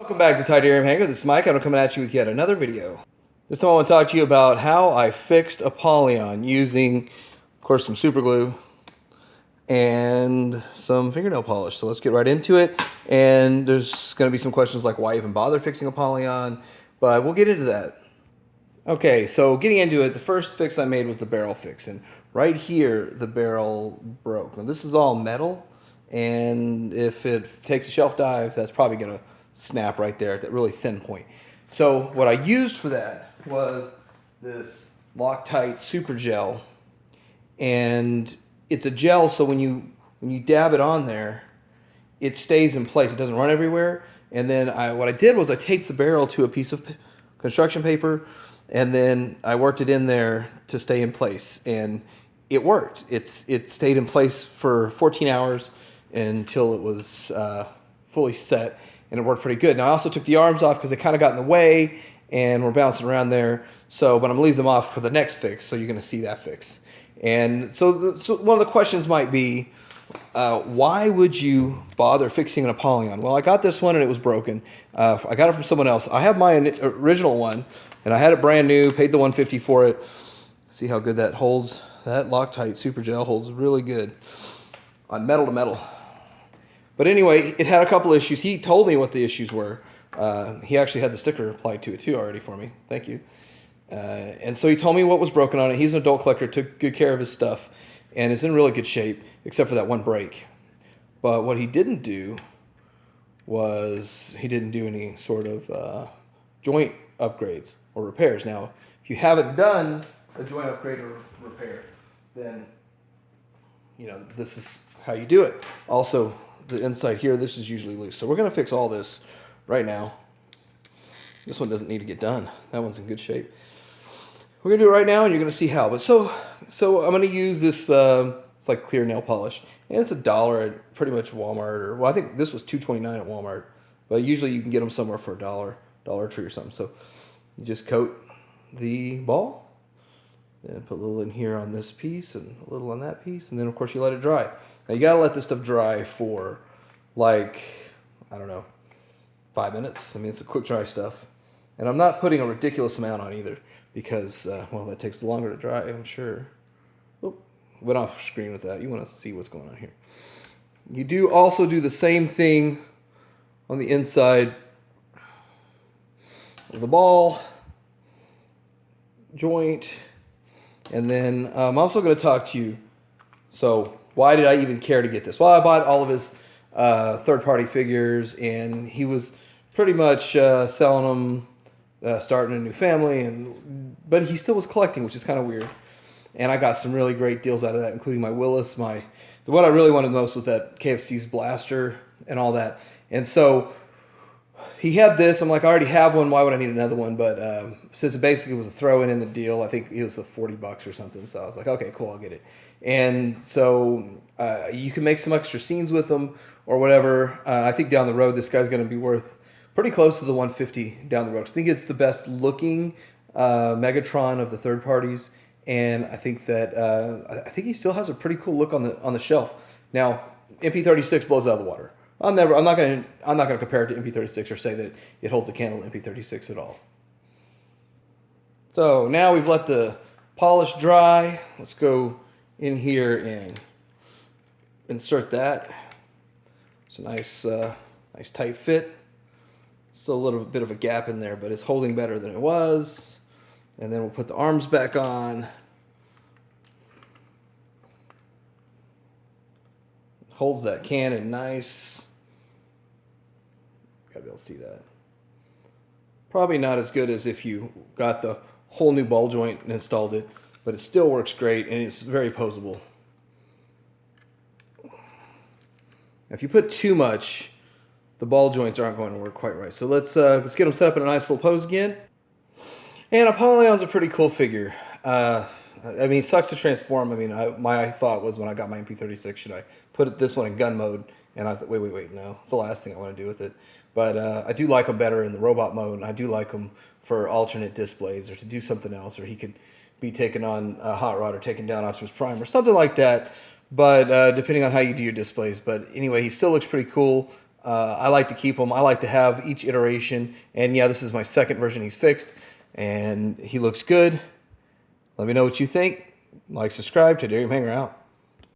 Welcome back to Titanium Hanger. This is Mike, and I'm coming at you with yet another video. This time I want to talk to you about how I fixed Apollyon using, of course, some super glue and some fingernail polish. So let's get right into it. And there's going to be some questions like why even bother fixing Apollyon, but we'll get into that. Okay, so getting into it, the first fix I made was the barrel fix, and right here the barrel broke. Now this is all metal, and if it takes a shelf dive, that's probably going to snap right there at that really thin point. So what I used for that was this Loctite super gel, and it's a gel, so when you dab it on there, it stays in place. It doesn't run everywhere. And then what I did was I taped the barrel to a piece of construction paper, and then I worked it in there to stay in place, and it worked. It stayed in place for 14 hours until it was fully set, and it worked pretty good. Now I also took the arms off because they kind of got in the way and were bouncing around there. So, but I'm gonna leave them off for the next fix, so you're gonna see that fix. And so one of the questions might be, why would you bother fixing an Apollyon? Well, I got this one and it was broken. I got it from someone else. I have my original one, and I had it brand new, paid the $150 for it. See how good that holds? That Loctite super gel holds really good on metal to metal. But anyway, it had a couple issues. He told me what the issues were. He actually had the sticker applied to it too already for me. Thank you. And so he told me what was broken on it. He's an adult collector, took good care of his stuff, and is in really good shape, except for that one break. But what he didn't do was he didn't do any sort of joint upgrades or repairs. Now, if you haven't done a joint upgrade or repair, then this is how you do it. Also, the inside here, this is usually loose. So we're going to fix all this right now. This one doesn't need to get done. That one's in good shape. We're going to do it right now, and you're going to see how. But so I'm going to use this, it's like clear nail polish. And it's $1 at pretty much Walmart. Or, well, I think this was $2.29 at Walmart. But usually you can get them somewhere for $1, Dollar Tree or something. So you just coat the ball. And put a little in here on this piece and a little on that piece. And then, of course, you let it dry. Now, you got to let this stuff dry for, like, I don't know, 5 minutes. I mean, it's a quick dry stuff. And I'm not putting a ridiculous amount on either because, well, that takes longer to dry, I'm sure. Oh, went off screen with that. You want to see what's going on here. You do also do the same thing on the inside of the ball joint. And then I'm also going to talk to you. So why did I even care to get this? Well, I bought all of his third-party figures, and he was pretty much selling them, starting a new family, but he still was collecting, which is kind of weird. And I got some really great deals out of that, including my Willis. What I really wanted most was that KFC's blaster and all that. And so he had this. I'm like, I already have one. Why would I need another one? But since it basically was a throw-in in the deal, I think it was $40 or something. So I was like, okay, cool, I'll get it. And so you can make some extra scenes with them or whatever. I think down the road, this guy's going to be worth pretty close to the $150 down the road. I think it's the best looking Megatron of the third parties, and I think that I think he still has a pretty cool look on the shelf. Now, MP36 blows out of the water. I'm not gonna compare it to MP36 or say that it holds a candle to MP36 at all. So now we've let the polish dry. Let's go in here and insert that. It's a nice tight fit. Still a little bit of a gap in there, but it's holding better than it was. And then we'll put the arms back on. Holds that cannon nice. Gotta be able to see that. Probably not as good as if you got the whole new ball joint and installed it, but it still works great and it's very posable. If you put too much, the ball joints aren't going to work quite right. So let's get them set up in a nice little pose again. And Apollyon's a pretty cool figure. I mean, it sucks to transform. I mean, my thought was when I got my MP36, should I put this one in gun mode? And I was like, wait, no. It's the last thing I want to do with it. But I do like him better in the robot mode, and I do like him for alternate displays or to do something else, or he could be taken on a Hot Rod or taken down Optimus Prime or something like that. But depending on how you do your displays. But anyway, he still looks pretty cool. I like to keep them. I like to have each iteration. And yeah, this is my second version he's fixed, and he looks good. Let me know what you think. Like, subscribe. Tadarium Hanger out.